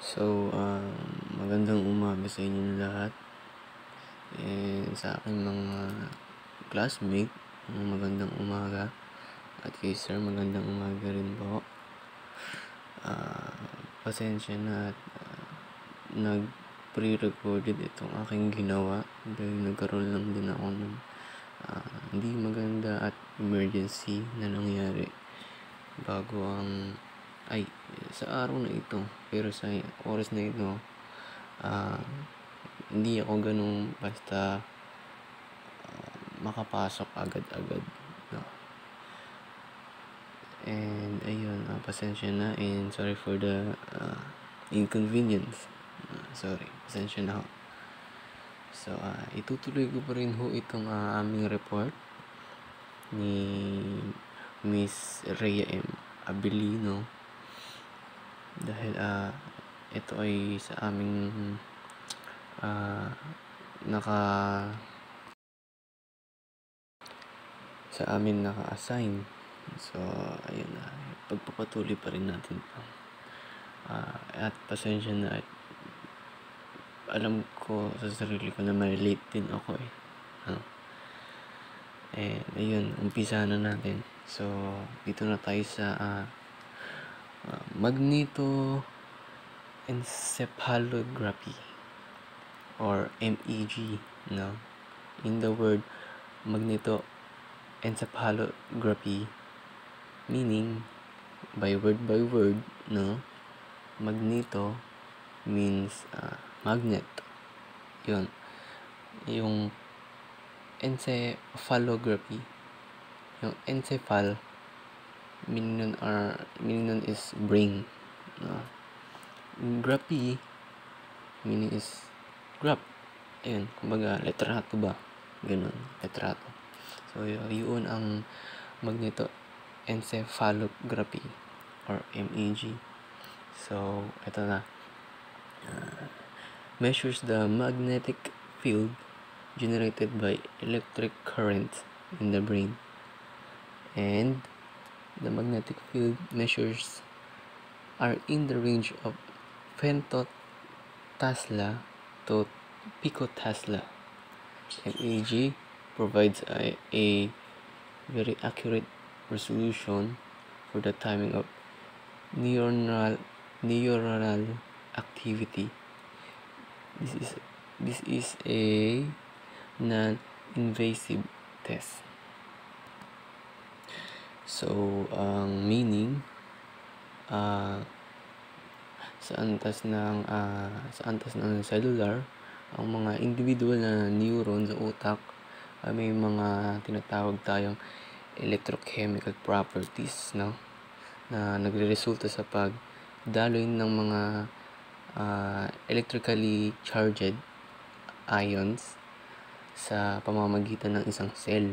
So, magandang umaga sa inyong lahat. And sa aking mga classmate, magandang umaga. At kay sir, magandang umaga rin po. Pasensya na at nag-pre-recorded itong aking ginawa dahil nagkaroon lang din ako ng hindi maganda at emergency na nangyari bago sa araw na ito. Pero sa oras na ito, hindi ako ganun basta makapasok agad-agad, no? And ayun, pasensya na and sorry for the inconvenience. Sorry, pasensya na ho. So, itutuloy ko pa rin ho itong aming report ni Miss Rhea M. Abilino dahil ito ay sa aming naka-assign. So, ayun na. Pagpapatuloy pa rin natin ito. At pasensya na at alam ko sa sarili ko na may late din ako eh. And ayun, umpisa na natin. So, dito na tayo sa magnetoencephalography or MEG, no? In the word magnetoencephalography, meaning by word, no? Magneto means magnet. Yun. Yung encephalography, yung encephal meaning nun is brain, no? Graphy meaning is graph. Ayun, kumbaga letrato ba? Ganun, letrato. So, yun ang magnetoencephalography or MEG. So, ito na. Measures the magnetic field generated by electric current in the brain. And the magnetic field measures are in the range of femtotesla to picotesla. MEG provides a very accurate resolution for the timing of neuronal activity. This is a non-invasive test. So, ang meaning sa antas ng cellular, ang mga individual na neuron sa utak ay may mga tinatawag tayong electrochemical properties, no? Na nagreresulta sa pagdaloy ng mga electrically charged ions sa pamamagitan ng isang cell.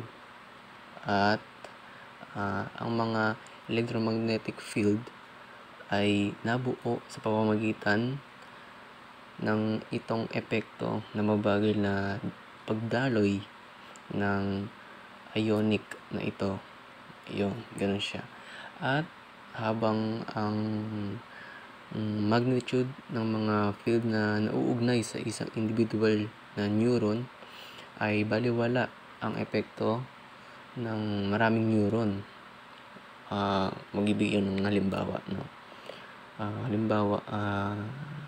At ang mga electromagnetic field ay nabuo sa pamamagitan ng itong epekto na mabagal na pagdaloy ng ionic na ito. Yun, ganun siya. At habang ang magnitude ng mga field na nauugnay sa isang individual na neuron ay baliwala ang epekto ng maraming neuron. Magbibigay ng halimbawa, no? Halimbawa,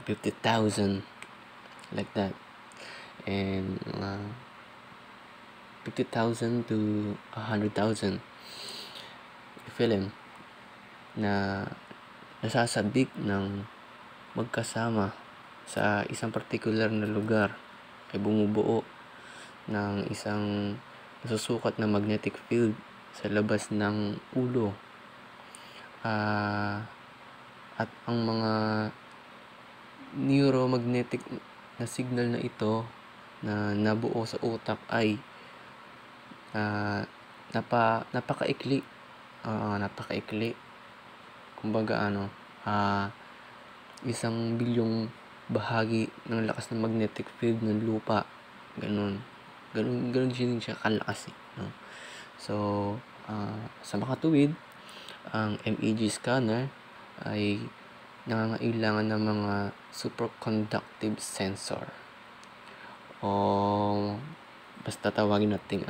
50,000 like that. And 50,000 to 100,000 film na nasasabik ng magkasama sa isang particular na lugar ay bumubuo ng isang nasusukat na magnetic field sa labas ng ulo. At ang mga neuromagnetic na signal na ito na nabuo sa utak ay napakaikli. Kumbaga 1 bilyong bahagi ng lakas ng magnetic field ng lupa. Ganun din siya kalakas, no? So, sa makatuwid, ang MEG scanner ay nangangailangan ng mga superconductive sensor o basta tawagin natin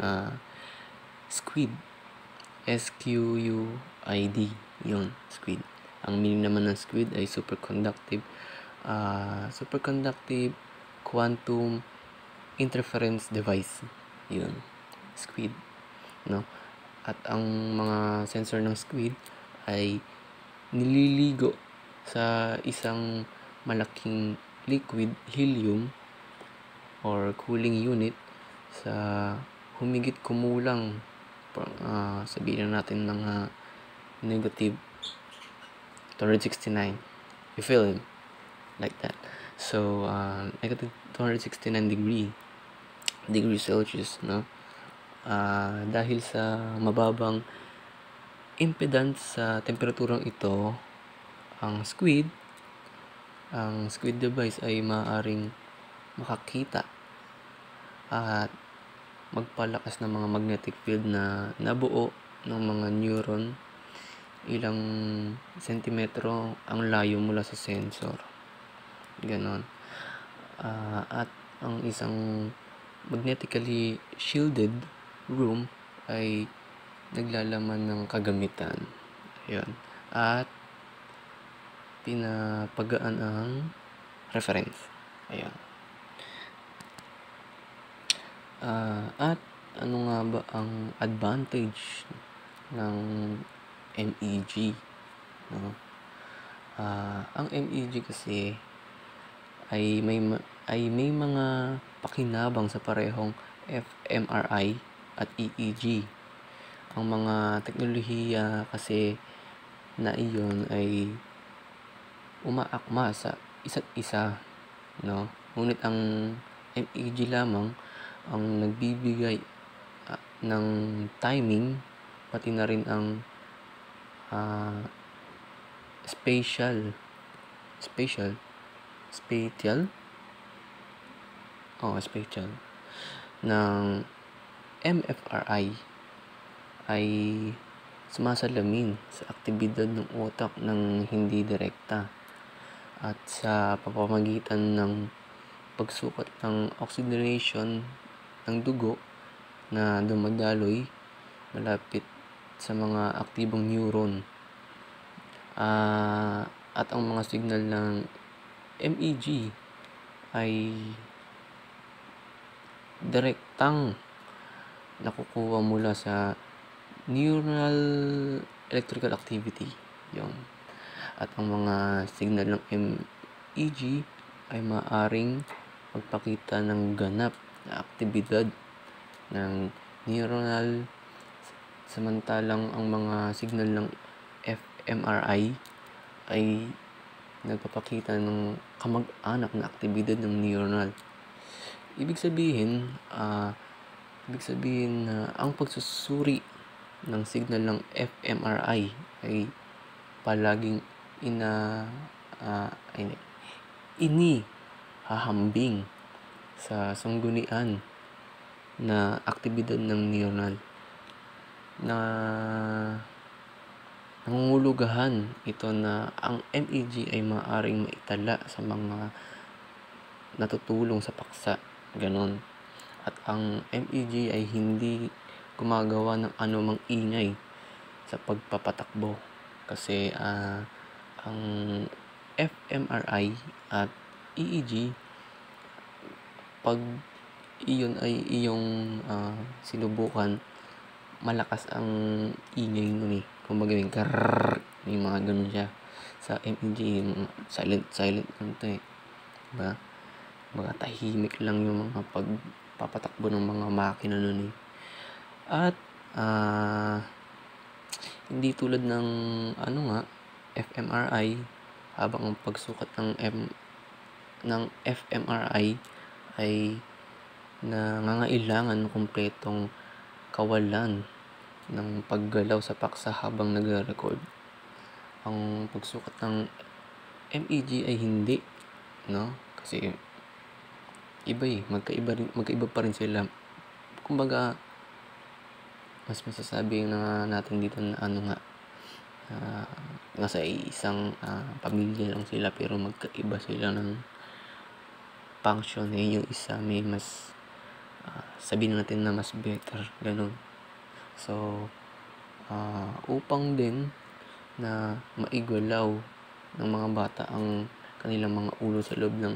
SQUID. SQUID. Yun, SQUID. Ang meaning naman ng SQUID ay superconductive quantum interference device. Yun, SQUID, no? At ang mga sensor ng SQUID ay nililigo sa isang malaking liquid helium or cooling unit sa humigit kumulang sabihin natin mga negative 269. You feel it? Like that. So, negative 269 degree Celsius, no? Dahil sa mababang impedance sa temperaturang ito, ang SQUID device ay maaaring makakita at magpalakas ng mga magnetic field na nabuo ng mga neuron ilang sentimetro ang layo mula sa sensor. Ganon. At ang isang magnetically shielded room ay naglalaman ng kagamitan. Ayan. At pinapagaan ang reference. Ayan. At ano nga ba ang advantage ng MEG? No? Ang MEG kasi ay may mga pakinabang sa parehong fMRI at EEG. Ang mga teknolohiya kasi na iyon ay umaakma sa isa't isa, no? Ngunit ang MEG lamang ang nagbibigay ng timing, pati na rin ang spatial ng MFRI ay sumasalamin sa aktibidad ng utak ng hindi direkta at sa pamamagitan ng pagsukat ng oxygenation ng dugo na dumadaloy malapit sa mga aktibong neuron. At ang mga signal ng MEG ay direktang nakukuha mula sa neural electrical activity. Yun. At ang mga signal ng MEG ay maaring magpakita ng ganap na aktibidad ng neuronal, samantalang ang mga signal ng fMRI ay nagpapakita ng kamag-anak na aktibidad ng neuronal. Ibig sabihin na ang pagsusuri ng signal ng fMRI ay palaging inihahambing sa sanggunian na aktibidad ng neuronal na nangungulugahan ito na ang MEG ay maaaring maitala sa mga natutulong sa paksa. Ganon. At ang MEG ay hindi gumagawa ng anumang ingay sa pagpapatakbo kasi ang fMRI at EEG, pag iyon ay iyong sinubukan, malakas ang ingay nun eh. Kumbaga yung karrrr, yung mga ganun siya. Sa MEG, silent lang ito eh. Diba? Mga tahimik lang yung mga pagpapatakbo ng mga makina nun eh. At hindi tulad ng fMRI, habang ang pagsukat ng fMRI ay nangangailangan ng kumpletong kawalan ng paggalaw sa paksa habang nagre-record. Ang pagsukat ng MEG ay hindi, no? Kasi magkaiba pa rin sila. Kumbaga, mas masasabi na natin dito na nasa isang pamilya lang sila pero magkaiba sila ng function. Yung isa may mas sabihin natin na mas better, ganun. So upang din na maigalaw ng mga bata ang kanilang mga ulo sa loob ng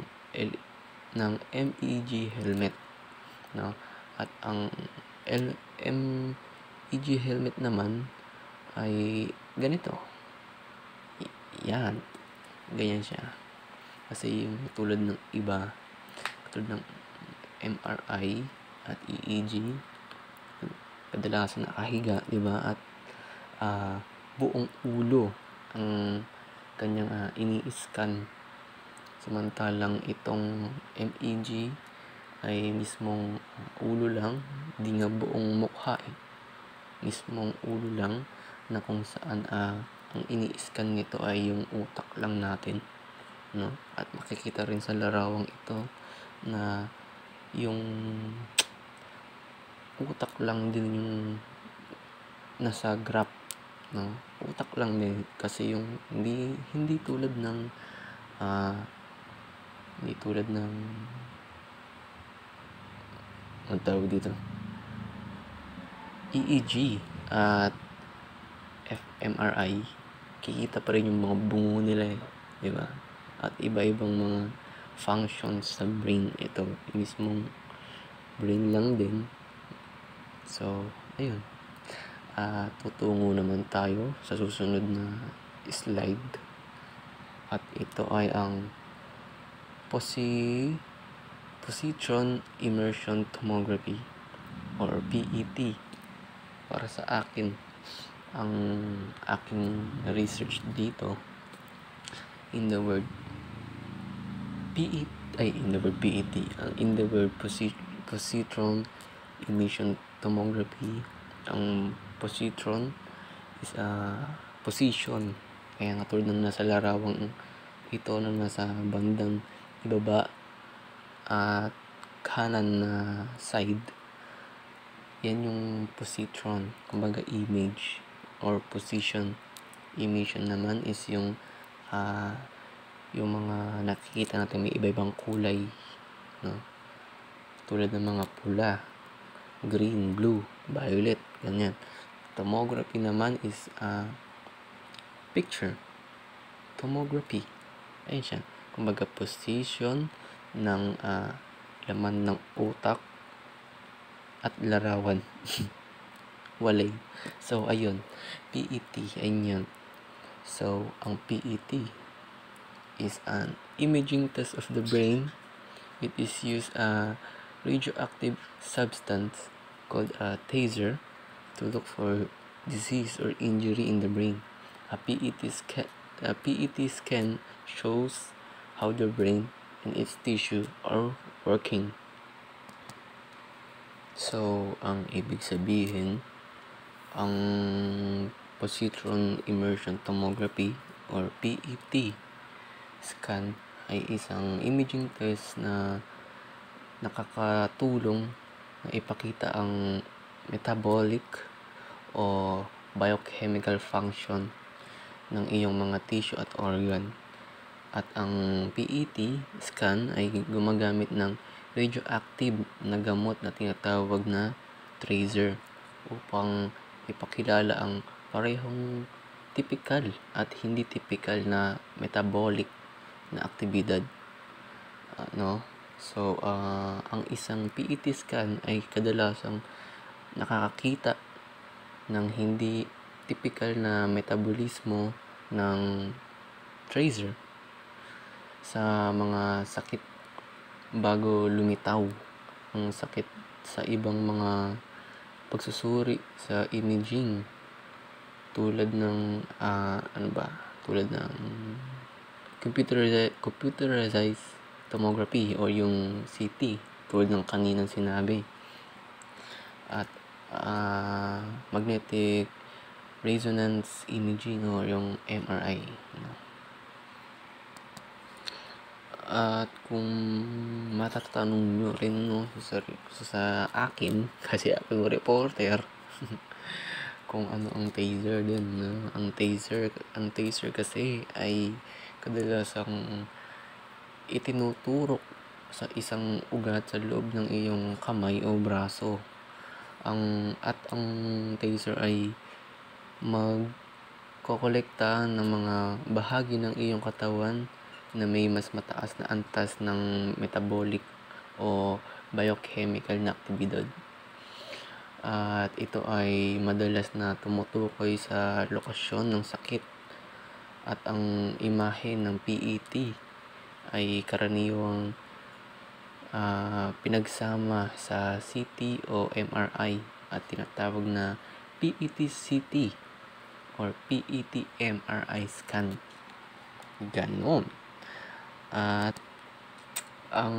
MEG helmet, no? At ang MEG helmet naman ay ganito. Yan, ganyan siya. Kasi yung tulad ng iba, tulad ng MRI at EEG, kadalasan nakahiga, di ba? At buong ulo ang kanyang ini-scan. Samantalang itong MEG ay mismong ulo lang, di nga buong mukha mismong ulo lang, na kung saan ang ini-scan nito ay yung utak lang natin, no? At makikita rin sa larawang ito na yung utak lang din yung nasa graph, no? Utak lang din kasi yung hindi tulad ng ang tawag dito, EEG at fMRI, kikita pa rin yung mga bungo nila, di ba? At iba-ibang mga functions sa brain. Ito mismong brain lang din. So ayun, tutungo naman tayo sa susunod na slide. At ito ay ang positron emission tomography or PET. Para sa akin, ang aking research dito in the word PET, positron emission tomography. Ang positron is position, kaya nga tulad ng nasa larawang ito na nasa bandang ibaba at kanan na side, yan yung positron, kumbaga image or position. Emission naman is yung mga nakikita natin may iba-ibang kulay, no? Tulad ng mga pula, green, blue, violet, ganyan. Tomography naman is picture tomography. Ayun siya, kumbaga position ng laman ng utak at larawan. Walay. So ayun, PET, ayun yan. So ang PET is an imaging test of the brain. It is used radioactive substance called a taser to look for disease or injury in the brain. A PET scan shows how the brain and its tissue are working. So ang ibig sabihin, ang positron emission tomography or PET scan ay isang imaging test na nakakatulong na ipakita ang metabolic o biochemical function ng iyong mga tissue at organ. At ang PET scan ay gumagamit ng radioactive na gamot na tinatawag na tracer upang ipakilala ang parehong typical at hindi typical na metabolic na aktibidad, no? So ang isang PET scan ay kadalasang nakakakita ng hindi typical na metabolismo ng tracer sa mga sakit bago lumitaw ang sakit sa ibang mga pagsusuri sa imaging, tulad ng tulad ng computerized tomography o yung CT, tulad ng kaninang sinabi, at magnetic resonance imaging o yung MRI, no? At kung matatanong nyo rin, no, sa akin, kasi ako yung reporter, kung ano ang taser din, no? Ang taser kasi ay kadalasang itinuturok sa isang ugat sa loob ng iyong kamay o braso. Ang taser ay magkokolekta ng mga bahagi ng iyong katawan na may mas mataas na antas ng metabolic o biochemical na aktibidad. At ito ay madalas na tumutukoy sa lokasyon ng sakit. At ang imahe ng PET ay karaniwang pinagsama sa CT o MRI at tinatawag na PET-CT or PET-MRI scan. Ganon. At ang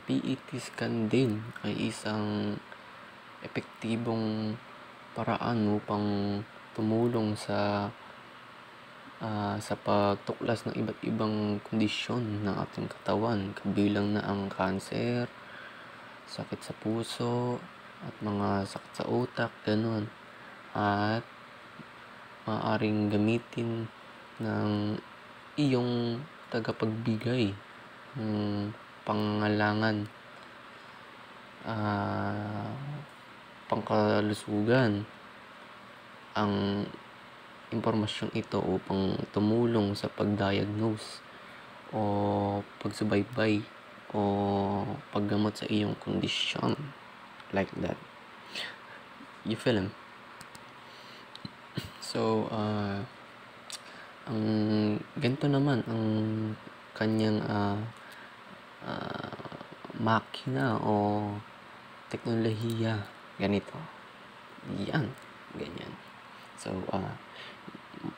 PET scan din ay isang epektibong paraan upang tumulong sa pagtuklas ng iba't ibang kondisyon ng ating katawan, kabilang na ang kanser, sakit sa puso, at mga sakit sa utak, ganun. At maaaring gamitin ng iyong tagapagbigay ng pangangailangan, pangkalusugan ang impormasyon ito upang tumulong sa pag-diagnose o pagsubaybay o paggamot sa iyong kondisyon, like that. You feel him? So, ang ganito naman ang kanyang makina o teknolohiya. Ganito. Yan. Ganyan. So,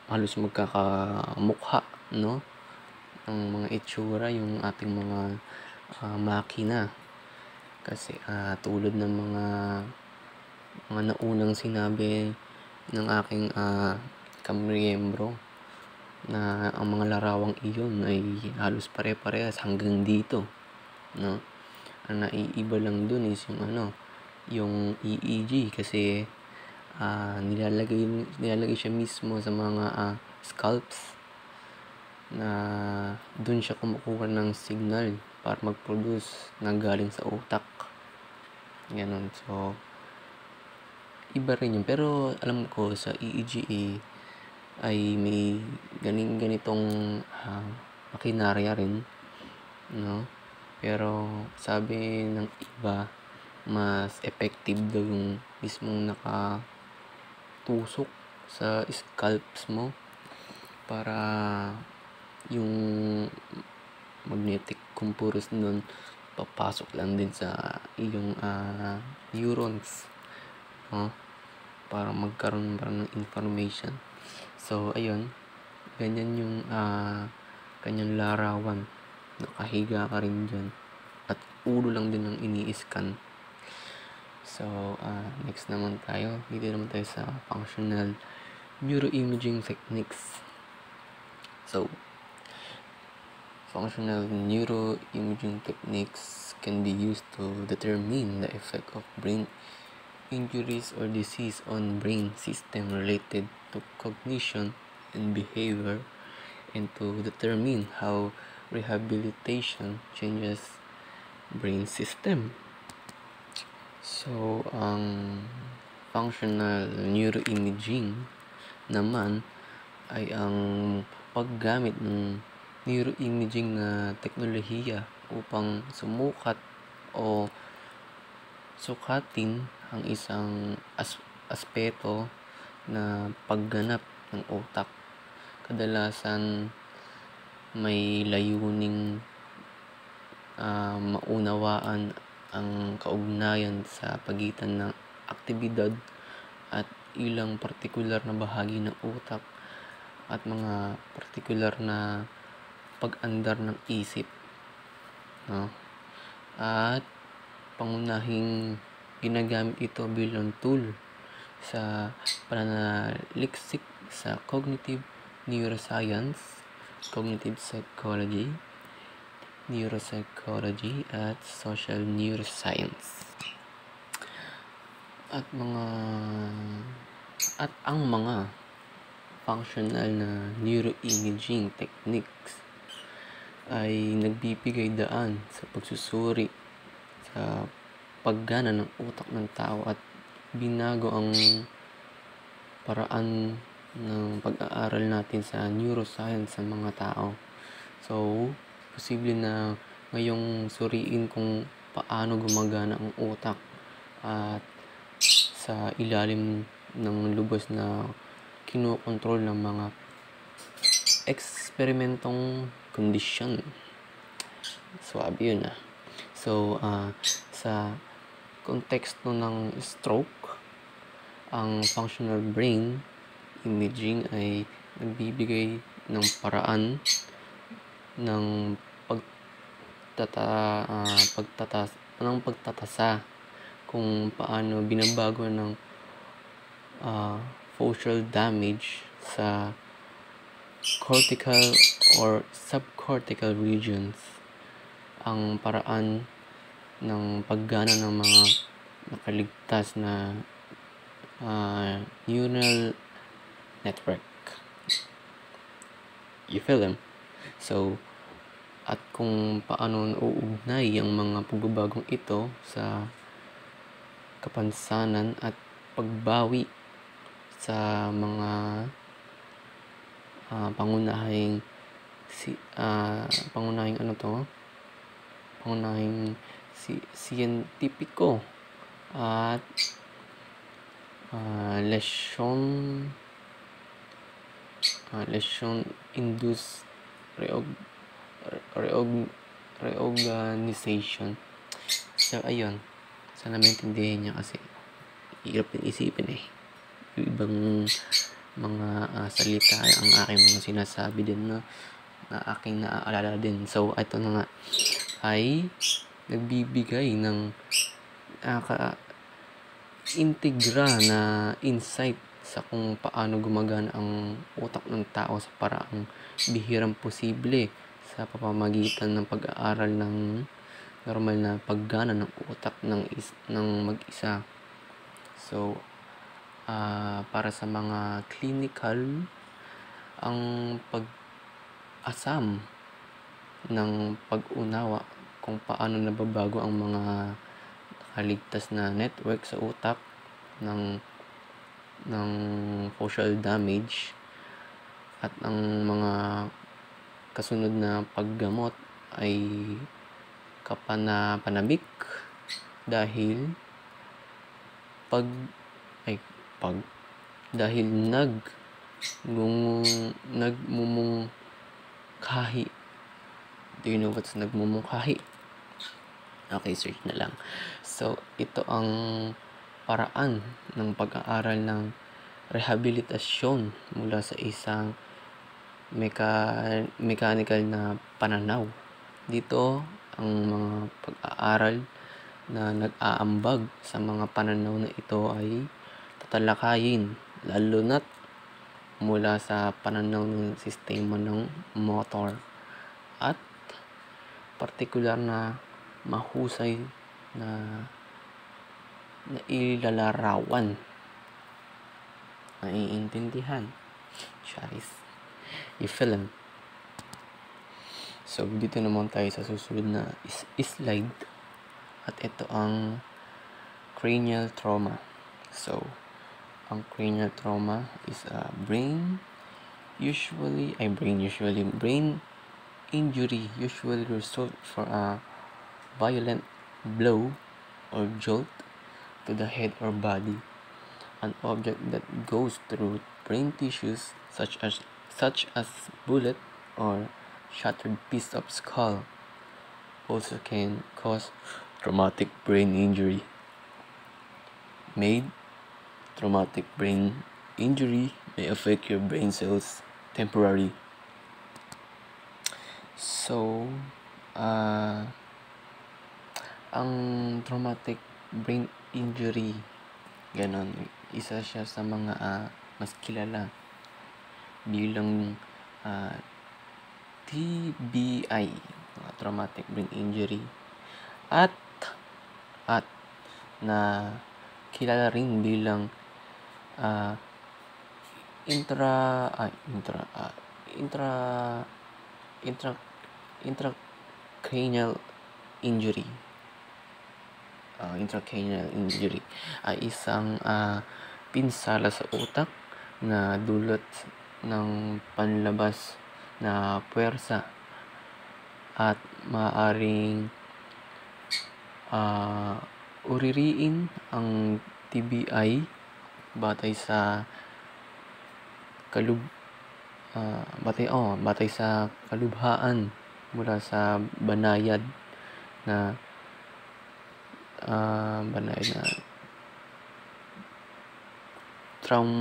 halos magkakamukha, no? Ang mga itsura, yung ating mga makina. Kasi tulad ng mga naunang sinabi ng aking kamiyembro na ang mga larawang iyon ay halos pare-parehas hanggang dito, no? Ang naiiba lang dun is yung EEG kasi nilalagay siya mismo sa mga scalps na dun siya kumukuha ng signal para mag-produce na galing sa utak. Ganon. So, iba rin yun. Pero alam ko sa EEG ay may ganitong makinarya rin, no? Pero sabi ng iba, mas effective daw yung mismong nakatusok sa scalps mo para yung magnetic components nun papasok lang din sa iyong neurons, no? Para magkaroon ng information. So, ayun, ganyan yung kanyang larawan. Nakahiga ka rin dyan at ulo lang din ang ini-scan. So, next naman tayo. Dito naman tayo sa functional neuroimaging techniques. So, functional neuroimaging techniques can be used to determine the effect of brain injuries or disease on brain system related to cognition and behavior, and to determine how rehabilitation changes brain system. So, ang functional neuroimaging naman ay ang paggamit ng neuroimaging na teknolohiya upang sumukat o sukatin ang isang aspeto na pagganap ng utak. Kadalasan may layuning maunawaan ang kaugnayan sa pagitan ng aktibidad at ilang partikular na bahagi ng utak at mga partikular na pag-andar ng isip, no? At pangunahing ginagamit ito bilang tool sa pananaliksik sa cognitive neuroscience, cognitive psychology, neuropsychology, at social neuroscience. At mga At ang mga functional na neuroimaging techniques ay nagbibigay daan sa pagsusuri sa paggana ng utak ng tao at binago ang paraan ng pag-aaral natin sa neuroscience sa mga tao. So, posible na ngayong suriin kung paano gumagana ang utak at sa ilalim ng lubos na kinokontrol ng mga eksperimentong kondisyon. Swabe yun ah. So, sa konteksto ng stroke, ang functional brain imaging ay nagbibigay ng paraan ng pagtatasa kung paano binabago ng facial damage sa cortical or subcortical regions ang paraan ng paggana ng mga nakaligtas na neural network. You feel them? So, at kung paano nauugnay ang mga pagbabagong ito sa kapansanan at pagbawi sa mga pangunahing siyentipiko at lesion induced reorganization. So, ayun. Sana maintindihan niya kasi hirap din isipin eh. Yung ibang mga salita ang aking mga sinasabi din na aking naaalala din. So, ito na nga ay nagbibigay ng integra na insight sa kung paano gumagana ang utak ng tao sa paraang bihirang posible sa pamamagitan ng pag-aaral ng normal na paggana ng utak ng mag-isa. So, para sa mga clinical, ang pag-asam ng pag-unawa kung paano nababago ang mga nakaligtas na network sa utak ng facial damage at ang mga kasunod na paggamot ay kapanabik dahil dahil nagmumungkahi. Do you know what's nagmumungkahi? Okay, search na lang. So, ito ang paraan ng pag-aaral ng rehabilitasyon mula sa isang mechanical na pananaw. Dito, ang mga pag-aaral na nag-aambag sa mga pananaw na ito ay tatalakayin, lalo na't mula sa pananaw ng sistema ng motor at partikular na mahusay na ilalarawan. Naiintindihan. Charis. You feel them? So, dito naman tayo sa susunod na slide. At ito ang cranial trauma. So, ang cranial trauma is a brain injury usually result for a violent blow or jolt to the head or body. An object that goes through brain tissues such as bullet or shattered piece of skull also can cause traumatic brain injury. Traumatic brain injury may affect your brain cells temporarily. So, ang traumatic brain injury, ganon, isa siya sa mga mas kilala bilang TBI, traumatic brain injury, at na kilala rin bilang ah, intra ay intra intra intra intracranial injury. Intracranial injury ay isang pinsala sa utak na dulot ng panlabas na puwersa at maaaring uririin ang TBI batay sa kalub batay sa kalubhaan mula sa banayad na traum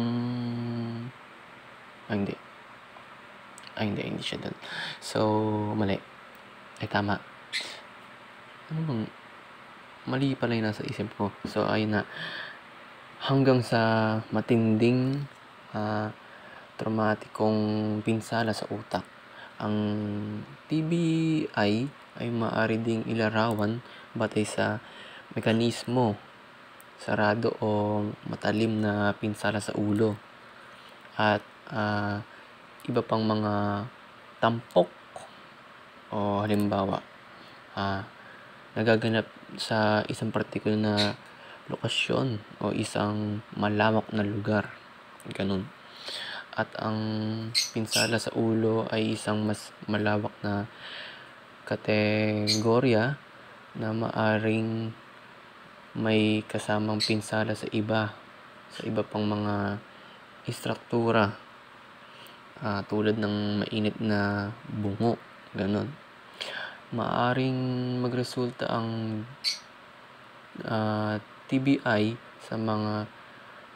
hindi. Hindi siya dun. So, mali. Ay, tama. Ano bang mali pala yung nasa isip ko. So, ayun na. Hanggang sa matinding traumatikong pinsala sa utak. Ang TBI ay maaari ding ilarawan batay sa mekanismo, sarado o matalim na pinsala sa ulo at iba pang mga tampok o halimbawa nagaganap sa isang partikular na lokasyon o isang malawak na lugar, ganun. At ang pinsala sa ulo ay isang mas malawak na kategorya na maaring may kasamang pinsala sa iba pang mga istruktura tulad ng mainit na bungo, ganun. Maaring magresulta ang TBI sa mga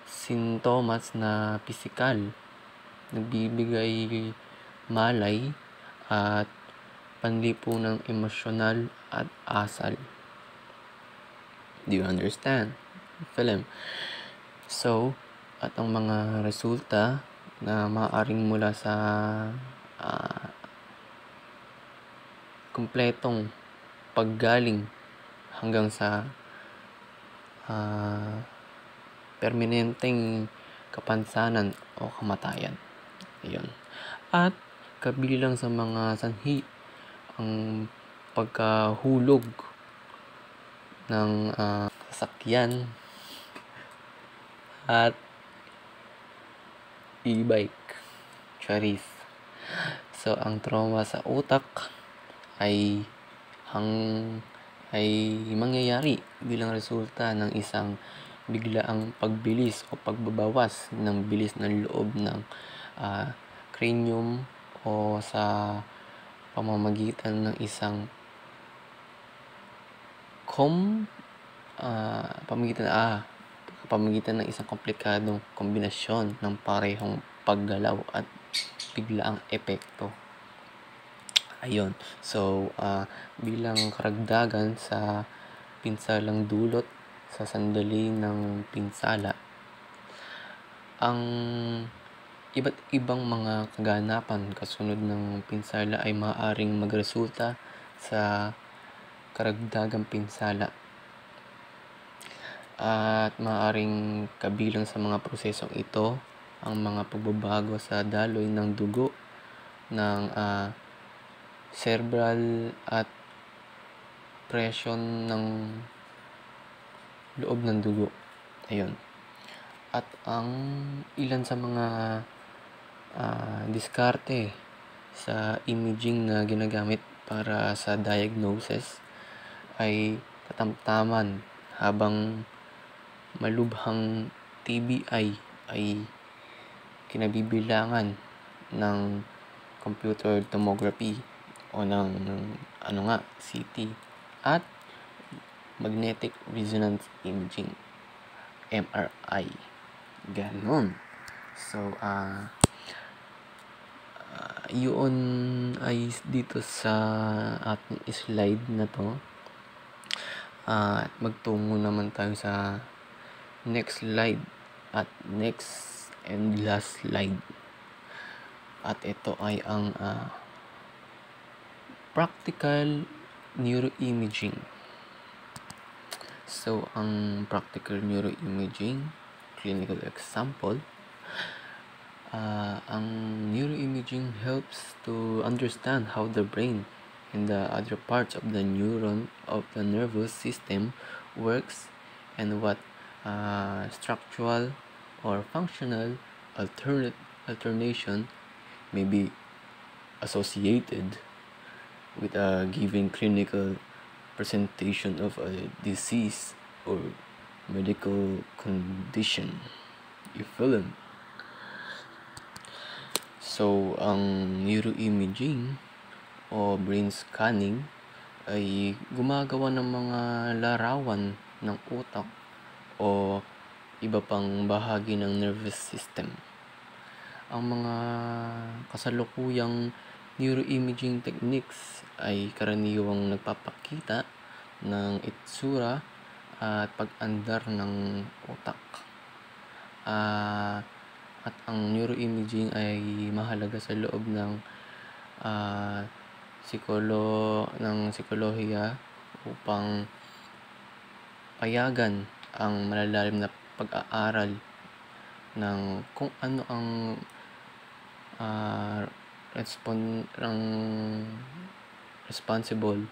sintomas na pisikal, nagbibigay malay at panlipunang emosyonal at asal. Do you understand? Film. So, at ang mga resulta na maaaring mula sa kumpletong paggaling hanggang sa permanenteng kapansanan o kamatayan. Ayun. At kabilang sa mga sanhi ang pagkahulog ng sasakyan at e-bike. Charis. So, ang trauma sa utak ay mangyayari bilang resulta ng isang biglaang pagbilis o pagbabawas ng bilis ng loob ng cranium o sa pamamagitan ng isang pamamagitan ng isang komplikadong kombinasyon ng parehong paggalaw at biglaang epekto. Ayun. So, bilang karagdagan sa pinsalang dulot sa sandali ng pinsala, ang iba't ibang mga kaganapan kasunod ng pinsala ay maaaring magresulta sa karagdagang pinsala at maaaring kabilang sa mga prosesong ito ang mga pagbabago sa daloy ng dugo ng cerebral at presyon ng loob ng dugo. Ayun. At ang ilan sa mga diskarte sa imaging na ginagamit para sa diagnosis ay katamtaman habang malubhang TBI ay kinabibilangan ng computer tomography o ng CT at magnetic resonance imaging, MRI. Ganon. So, yun ay dito sa ating slide na to. At magtungo naman tayo sa next slide at next and last slide. At ito ay ang practical neuroimaging. So, ang practical neuroimaging clinical example, ang neuroimaging helps to understand how the brain and the other parts of the nervous system works, and what structural or functional alternation may be associated with a given clinical presentation of a disease or medical condition. You feel them? So, ang neuroimaging o brain scanning ay gumagawa ng mga larawan ng utak o iba pang bahagi ng nervous system. Ang mga kasalukuyang neuroimaging techniques ay karaniwang nagpapakita ng itsura at pag-andar ng utak. At ang neuroimaging ay mahalaga sa loob ng psikolohiya upang payagan ang malalalim na pag-aaral ng kung ano ang responsible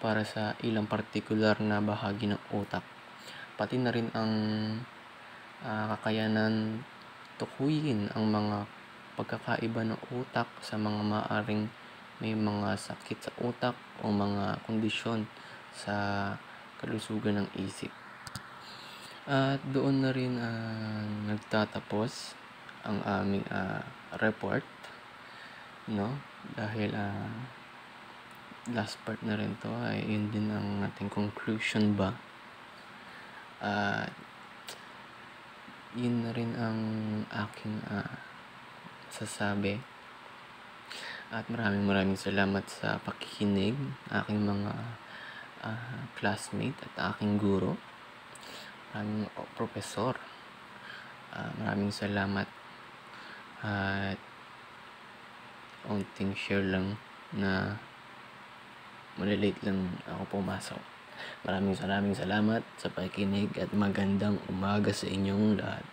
para sa ilang partikular na bahagi ng utak, pati na rin ang kakayanan tukuyin ang mga pagkakaiba ng utak sa mga maaring may mga sakit sa utak o mga kondisyon sa kalusugan ng isip. At doon na rin nagtatapos ang aming report, no? Dahil last part na rin to, ay yun din ang ating conclusion ba. Yun na rin ang aking sasabi. At maraming salamat sa pakikinig, aking mga classmate at aking guro, aming professor. Maraming salamat. At unting share lang na malilate lang ako pumasok. Maraming salamat sa pakikinig at magandang umaga sa inyong lahat.